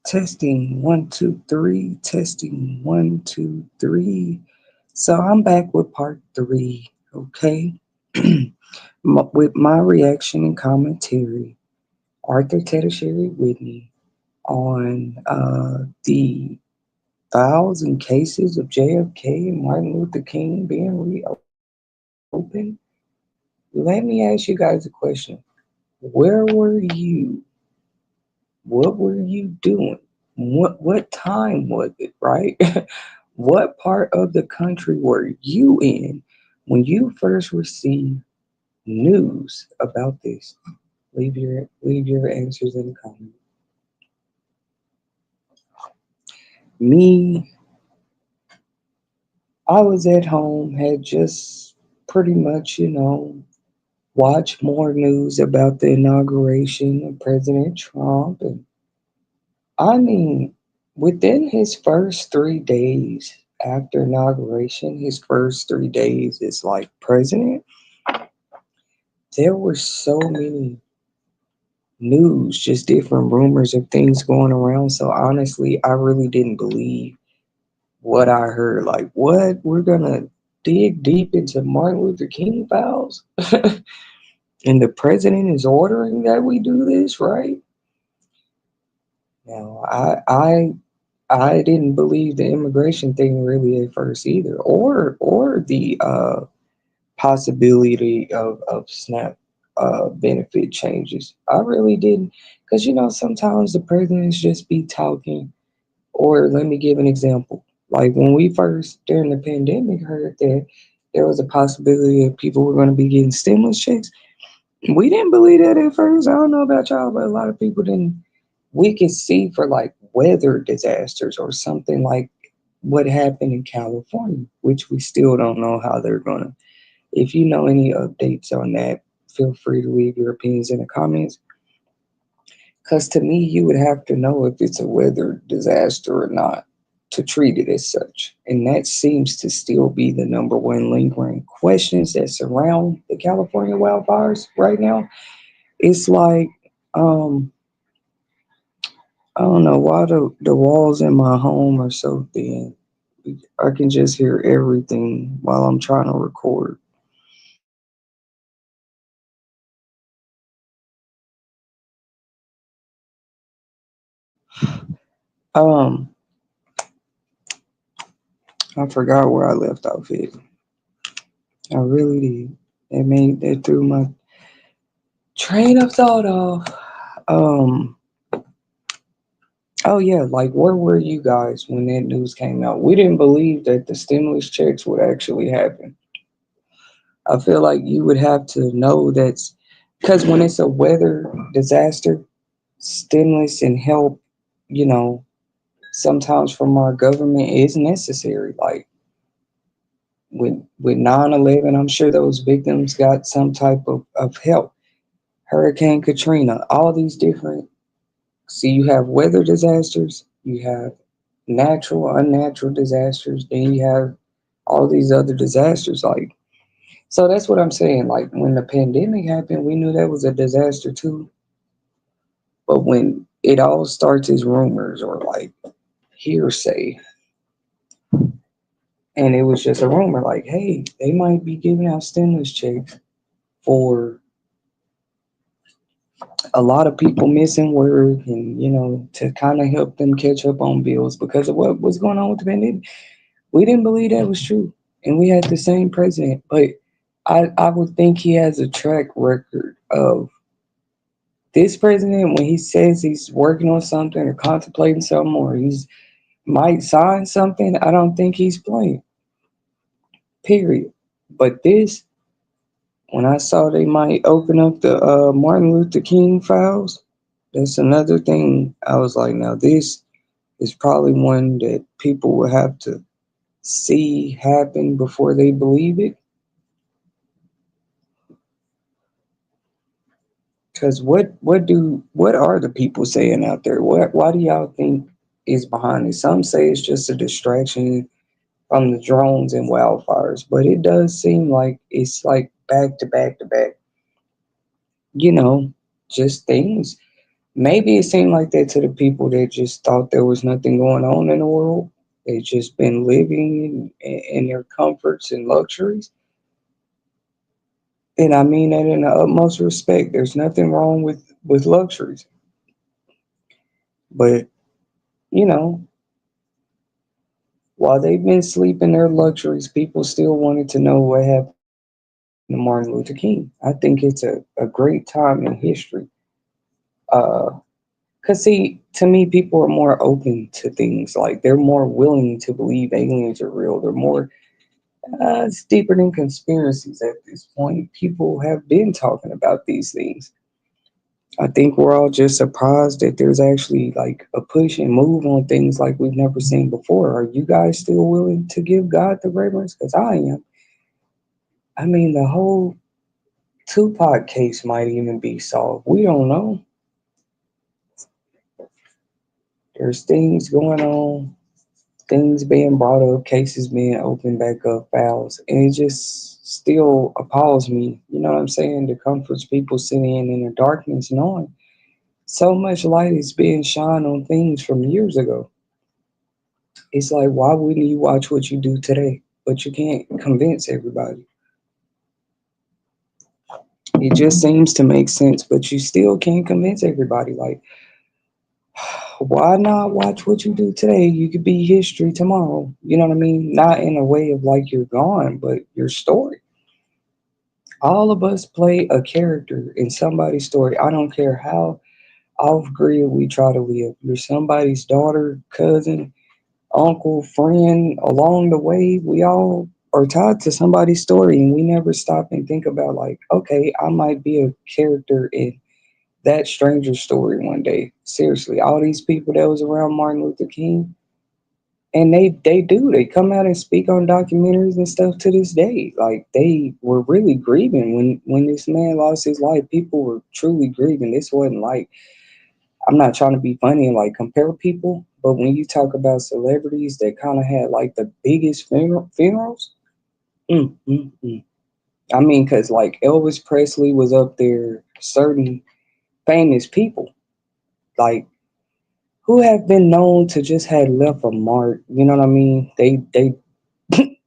Testing 1 2 3. Testing 1 2 3. So I'm back with part 3. Okay, with my reaction and commentary. Arthur Tertiary Whitney on the files and cases of JFK and Martin Luther King being reopened. Let me ask you guys a question. Where were you? What were you doing? What time was it, right? What part of the country were you in when you first received news about this? Leave your answers in the comments. Me, I was at home, had just pretty much, watched more news about the inauguration of President Trump. And I mean, within his first 3 days after inauguration, his first 3 days as like president, there were so many news, just different rumors of things going around. So honestly, I really didn't believe what I heard. Like, what? We're gonna dig deep into Martin Luther King files, and the president is ordering that we do this, right? Now, I didn't believe the immigration thing really at first either, or the possibility of SNAP benefit changes. I really didn't, because sometimes the presidents just be talking. Or let me give an example. Like when we first during the pandemic heard that there was a possibility that people were going to be getting stimulus checks, we didn't believe that at first. I don't know about y'all, but a lot of people didn't. We could see for like weather disasters or something like what happened in California, which we still don't know how they're gonna. If you know any updates on that, feel free to leave your opinions in the comments. Because to me, you would have to know if it's a weather disaster or not to treat it as such. And that seems to still be the number one lingering questions that surround the California wildfires right now. It's like, um, I don't know why the walls in my home are so thin. I can just hear everything while I'm trying to record. Um, I forgot where I left off it. I really did. It threw my train of thought off. Um, oh yeah, like where were you guys when that news came out? We didn't believe that the stimulus checks would actually happen. I feel like you would have to know that's because when it's a weather disaster, stimulus and help, you know, sometimes from our government is necessary. Like with 9/11, I'm sure those victims got some type of help. Hurricane Katrina, all these different. See, you have weather disasters, you have natural, unnatural disasters, then you have all these other disasters. Like, so that's what I'm saying. Like, when the pandemic happened, we knew that was a disaster too. But when it all starts as rumors or like hearsay, and it was just a rumor, like, hey, they might be giving out stimulus checks for a lot of people missing work and, to kind of help them catch up on bills because of what was going on with the pandemic. We didn't believe that was true. And we had the same president. But I would think he has a track record of this president when he says he's working on something or contemplating something or he's might sign something. I don't think he's playing. Period. But this, when I saw they might open up the Martin Luther King files, that's another thing. I was like, now this is probably one that people will have to see happen before they believe it. Because what are the people saying out there? Why do y'all think is behind it? Some say it's just a distraction from the drones and wildfires, but it does seem like it's like back to back to back. You know, just things. Maybe it seemed like that to the people that just thought there was nothing going on in the world. They just been living in their comforts and luxuries. And I mean that in the utmost respect. There's nothing wrong with luxuries. But, you know, while they've been sleeping their luxuries, people still wanted to know what happened to Martin Luther King. I think it's a great time in history. Because, see, to me, people are more open to things. Like, they're more willing to believe aliens are real. They're more, it's deeper than conspiracies at this point. People have been talking about these things. I think we're all just surprised that there's actually like a push and move on things like we've never seen before. Are you guys still willing to give God the reverence? Because I am. I mean, the whole Tupac case might even be solved. We don't know. There's things going on, things being brought up, cases being opened back up, files, and it just still appalls me. You know what I'm saying? The comforts people sitting in the darkness, knowing so much light is being shined on things from years ago. It's like, why wouldn't you watch what you do today? But you can't convince everybody. It just seems to make sense, but you still can't convince everybody. Like, why not watch what you do today? You could be history tomorrow. You know what I mean? Not in a way of like you're gone, but your story. All of us play a character in somebody's story. I don't care how off grid we try to live. You're somebody's daughter, cousin, uncle, friend. Along the way, we all are tied to somebody's story, and we never stop and think about, like, okay, I might be a character in that stranger's story one day. Seriously, all these people that was around Martin Luther King, and they come out and speak on documentaries and stuff to this day. Like, they were really grieving when this man lost his life. People were truly grieving. This wasn't like, I'm not trying to be funny and like compare people, but when you talk about celebrities that kind of had like the biggest funerals, mm, mm, mm. I mean, because like Elvis Presley was up there, certain famous people like who have been known to just had left a mark. You know what I mean? They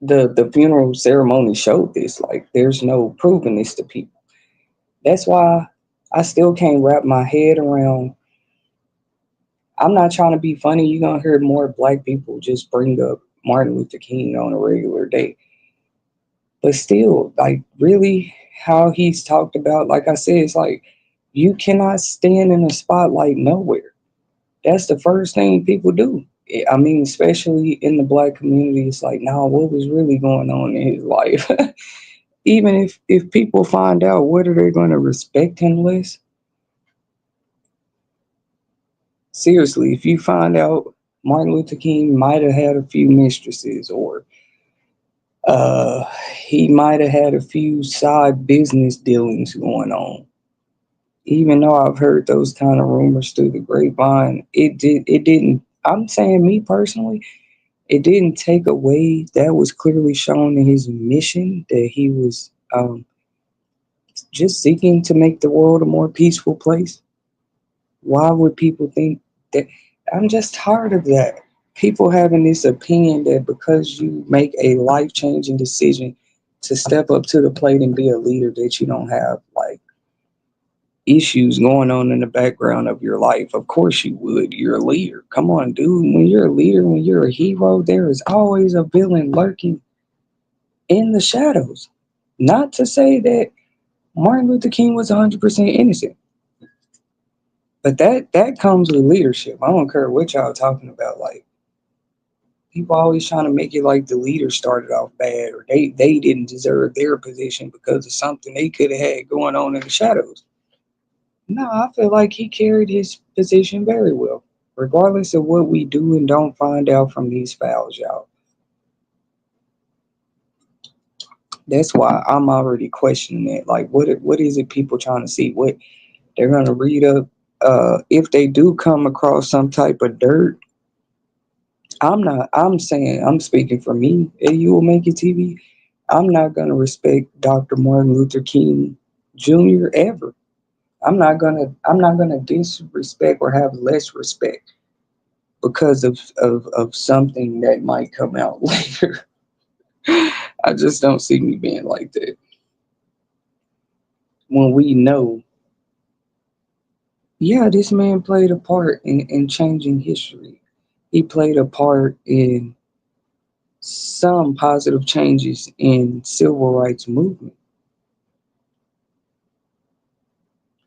the funeral ceremony showed this. Like, there's no proving this to people. That's why I still can't wrap my head around. I'm not trying to be funny. You're gonna hear more black people just bring up Martin Luther King on a regular day. But still, like, really, how he's talked about, like I said, it's like you cannot stand in the spotlight nowhere. That's the first thing people do. I mean, especially in the black community, it's like, nah, what was really going on in his life? Even if people find out, what are they gonna respect him less? Seriously, if you find out Martin Luther King might have had a few mistresses, or uh, he might have had a few side business dealings going on. Even though I've heard those kind of rumors through the grapevine, it didn't. I'm saying, me personally, it didn't take away. That was clearly shown in his mission that he was just seeking to make the world a more peaceful place. Why would people think that? I'm just tired of that. People having this opinion that because you make a life changing decision to step up to the plate and be a leader, that you don't have like issues going on in the background of your life. Of course you would. You're a leader. Come on, dude. When you're a leader, when you're a hero, there is always a villain lurking in the shadows. Not to say that Martin Luther King was 100% innocent. But that comes with leadership. I don't care what y'all talking about. Like, people always trying to make it like the leader started off bad, or they didn't deserve their position because of something they could have had going on in the shadows. No, I feel like he carried his position very well, regardless of what we do and don't find out from these files, y'all. That's why I'm already questioning it. Like, what is it people trying to see? What they're gonna read up? If they do come across some type of dirt, I'm not. I'm saying, I'm speaking for me. And you will make it TV. I'm not gonna respect Dr. Martin Luther King Jr. ever. I'm not gonna disrespect or have less respect because of something that might come out later. I just don't see me being like that. When we know, yeah, this man played a part in changing history. He played a part in some positive changes in civil rights movement.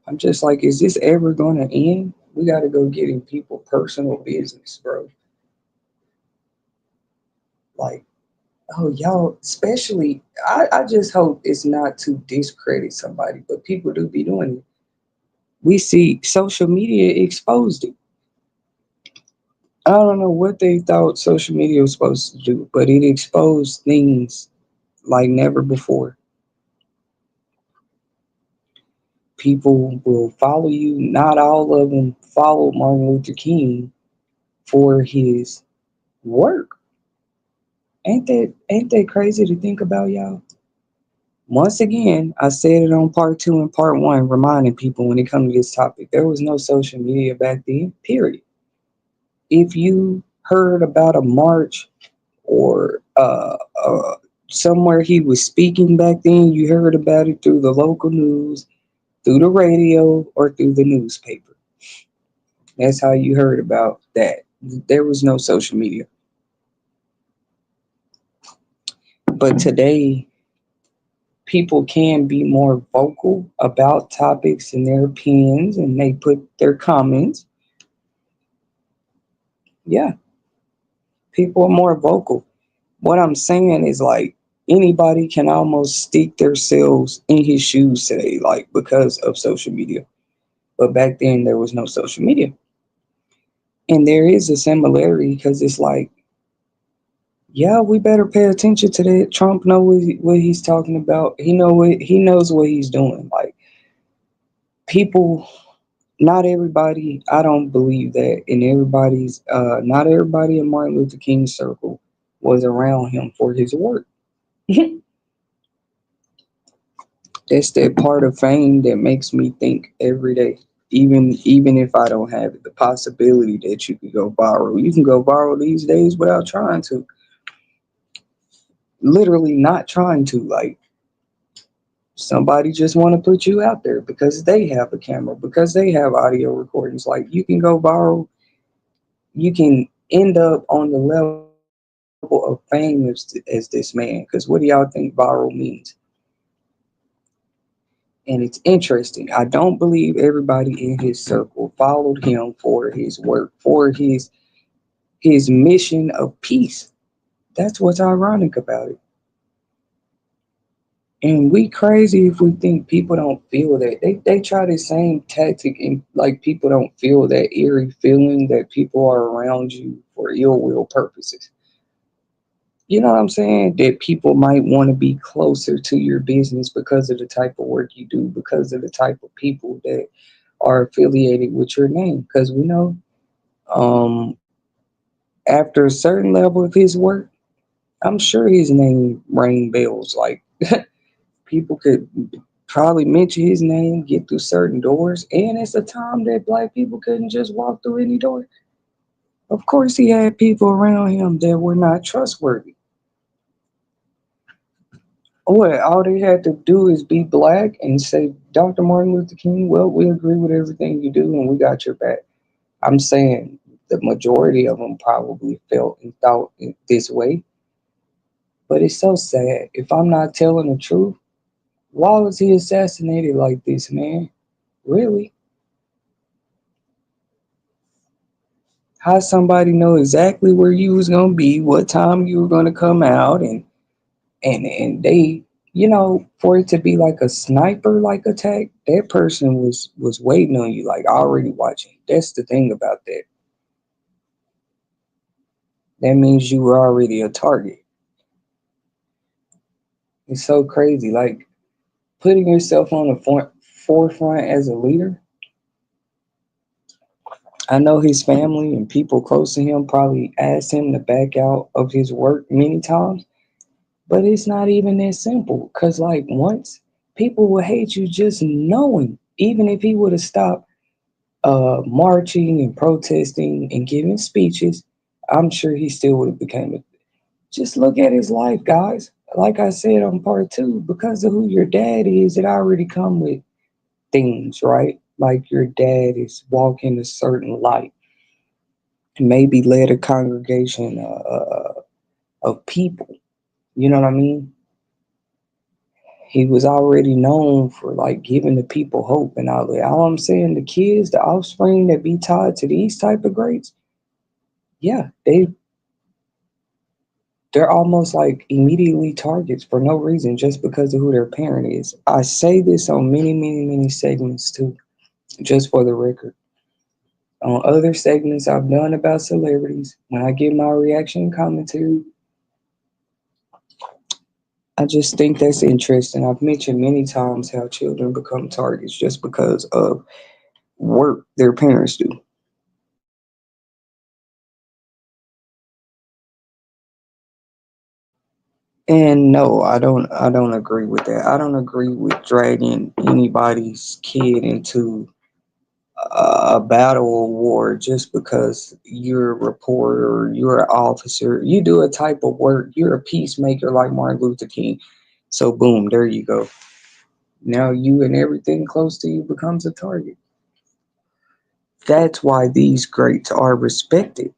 I'm just like, is this ever gonna end? We gotta go get in people personal business, bro. Like, oh y'all, especially I just hope it's not to discredit somebody, but people do be doing it. We see social media exposed it. I don't know what they thought social media was supposed to do, but it exposed things like never before. People will follow you. Not all of them followed Martin Luther King for his work. Ain't that crazy to think about, y'all? Once again, I said it on part two and part one, reminding people when it comes to this topic, there was no social media back then, period. If you heard about a march or somewhere he was speaking back then, you heard about it through the local news, through the radio, or through the newspaper. That's how you heard about that. There was no social media. But today, people can be more vocal about topics and their opinions, and they put their comments. Yeah, people are more vocal. What I'm saying is like anybody can almost stick themselves in his shoes today, like because of social media. But back then there was no social media. And there is a similarity because it's like, yeah, we better pay attention to that. Trump know what he's talking about. He knows what he's doing. Like people, not everybody. I don't believe that. And not everybody in Martin Luther King's circle was around him for his work. That's that part of fame that makes me think every day. Even if I don't have it, the possibility that you could go viral. You can go viral these days without trying to. Literally not trying to. Like somebody just want to put you out there because they have a camera, because they have audio recordings. Like you can go viral. You can end up on the level of fame as this man. Because what do y'all think viral means? And it's interesting. I don't believe everybody in his circle followed him for his work, for his mission of peace. That's what's ironic about it. And we crazy if we think people don't feel that. They try the same tactic and like people don't feel that eerie feeling that people are around you for ill will purposes. You know what I'm saying? That people might want to be closer to your business because of the type of work you do, because of the type of people that are affiliated with your name. Because we know um, after a certain level of his work, I'm sure his name rang bells. Like people could probably mention his name, get through certain doors. And it's a time that black people couldn't just walk through any door. Of course, he had people around him that were not trustworthy. What all they had to do is be black and say, Dr. Martin Luther King, well, we agree with everything you do and we got your back. I'm saying the majority of them probably felt and thought this way, but it's so sad. If I'm not telling the truth, why was he assassinated like this, man? Really? How somebody know exactly where you was gonna be, what time you were gonna come out, and they, for it to be like a sniper like attack, that person was waiting on you, like already watching. That's the thing about that. That means you were already a target. It's so crazy, like putting yourself on the forefront as a leader. I know his family and people close to him probably asked him to back out of his work many times, but it's not even that simple. Cause like once people will hate you just knowing. Even if he would have stopped marching and protesting and giving speeches, I'm sure he still would have become a. Just look at his life, guys. Like I said on part two, because of who your dad is, it already come with things, right? Like your dad is walking a certain light, maybe led a congregation of people. You know what I mean? He was already known for like giving the people hope and all that. All I'm saying, the kids, the offspring that be tied to these type of greats, yeah, they're almost like immediately targets for no reason just because of who their parent is. I say this on many, many, many segments too, just for the record. On other segments I've done about celebrities, when I give my reaction and commentary, I just think that's interesting. I've mentioned many times how children become targets just because of work their parents do. And no, I don't agree with that. I don't agree with dragging anybody's kid into a battle or war just because you're a reporter or you're an officer. You do a type of work, you're a peacemaker like Martin Luther King. So boom, there you go. Now you and everything close to you becomes a target. That's why these greats are respected.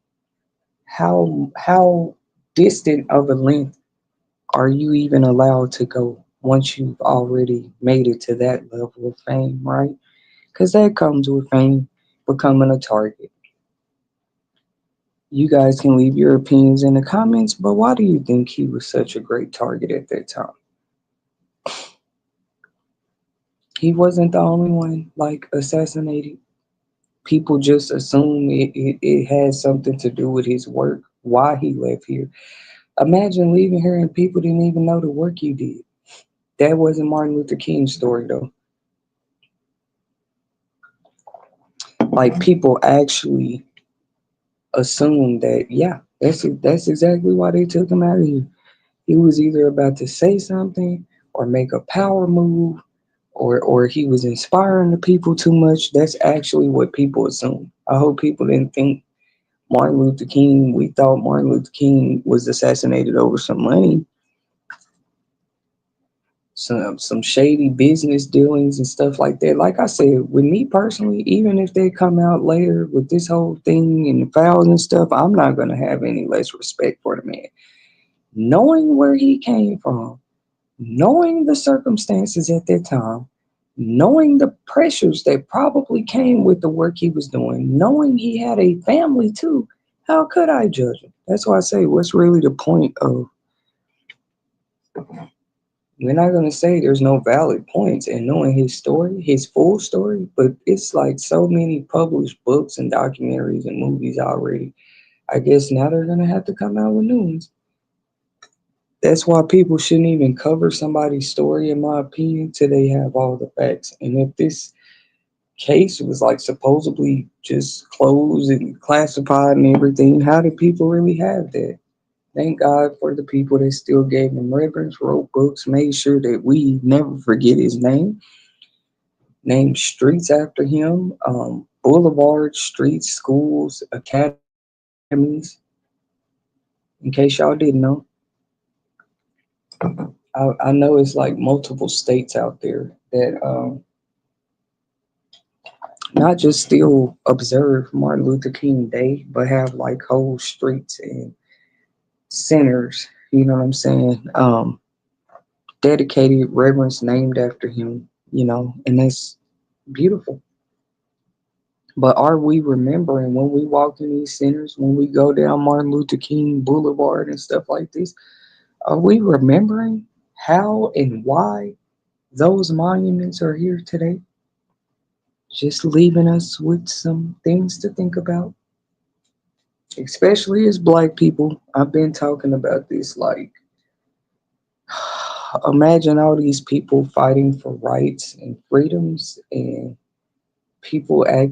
How distant of a length are you even allowed to go once you've already made it to that level of fame, right? Because that comes with fame, becoming a target. You guys can leave your opinions in the comments, but why do you think he was such a great target at that time? He wasn't the only one like assassinated. People just assume it has something to do with his work, why he left here. Imagine leaving here and people didn't even know the work you did. That wasn't Martin Luther King's story though. Like people actually assume that, yeah, that's exactly why they took him out of here. He was either about to say something or make a power move, or he was inspiring the people too much. That's actually what people assume. I hope people didn't think Martin Luther King, we thought Martin Luther King was assassinated over some money, some shady business dealings and stuff like that. Like I said, with me personally, even if they come out later with this whole thing and fouls and stuff, I'm not gonna have any less respect for the man. Knowing where he came from, knowing the circumstances at that time, knowing the pressures that probably came with the work he was doing, knowing he had a family too, how could I judge him? That's why I say, what's really the point of, we're not going to say there's no valid points in knowing his story, his full story, but it's like so many published books and documentaries and movies already. I guess now they're going to have to come out with new ones. That's why people shouldn't even cover somebody's story, in my opinion, till they have all the facts. And if this case was like supposedly just closed and classified and everything, how did people really have that? Thank God for the people that still gave him reverence, wrote books, made sure that we never forget his name, named streets after him, boulevards, streets, schools, academies. In case y'all didn't know, I know it's like multiple states out there that not just still observe Martin Luther King Day, but have like whole streets and centers, you know what I'm saying? Dedicated reverence named after him, and that's beautiful. But are we remembering when we walk in these centers, when we go down Martin Luther King Boulevard and stuff like this? Are we remembering how and why those monuments are here today? Just leaving us with some things to think about, especially as black people. I've been talking about this like, imagine all these people fighting for rights and freedoms, and people act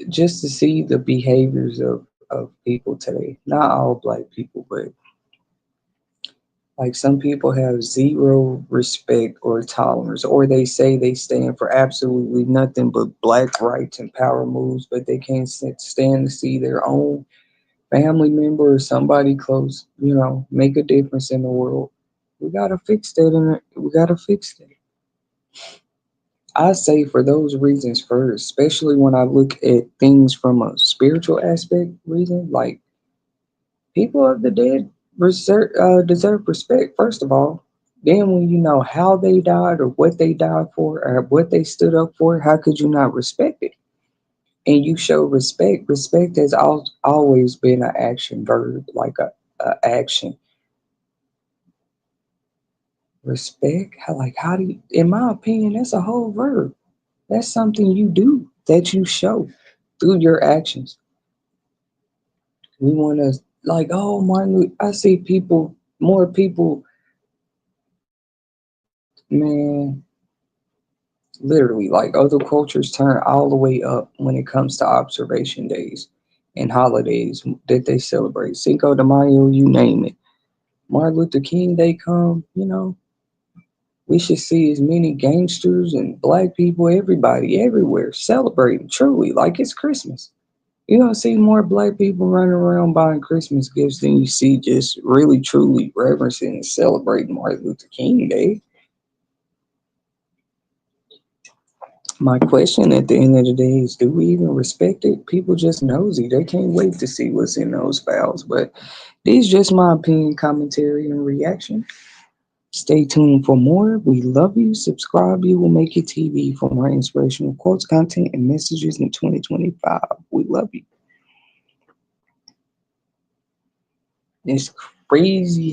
just to see the behaviors of people today. Not all black people, but Like some people have zero respect or tolerance, or they say they stand for absolutely nothing but black rights and power moves, but they can't stand to see their own family member or somebody close, make a difference in the world. We gotta fix that, and we gotta fix that. I say for those reasons first, especially when I look at things from a spiritual aspect reason, like people of the dead deserve respect, first of all. Then, when you know how they died or what they died for or what they stood up for, how could you not respect it? And you show respect. Respect has always been an action verb, like a action. Respect, how do you, in my opinion, that's a whole verb. That's something you do that you show through your actions. We want to, like, oh, I see more people, man, literally, like other cultures turn all the way up when it comes to observation days and holidays that they celebrate. Cinco de Mayo, you name it. Martin Luther King Day come, we should see as many gangsters and black people, everybody, everywhere celebrating truly like it's Christmas. You don't see more black people running around buying Christmas gifts than you see just really truly reverencing and celebrating Martin Luther King Day. My question at the end of the day is, do we even respect it? People just nosy. They can't wait to see what's in those files. But this is just my opinion, commentary, and reaction. Stay tuned for more. We love you. Subscribe. You will make it TV for more inspirational quotes, content, and messages in 2025. We love you. It's crazy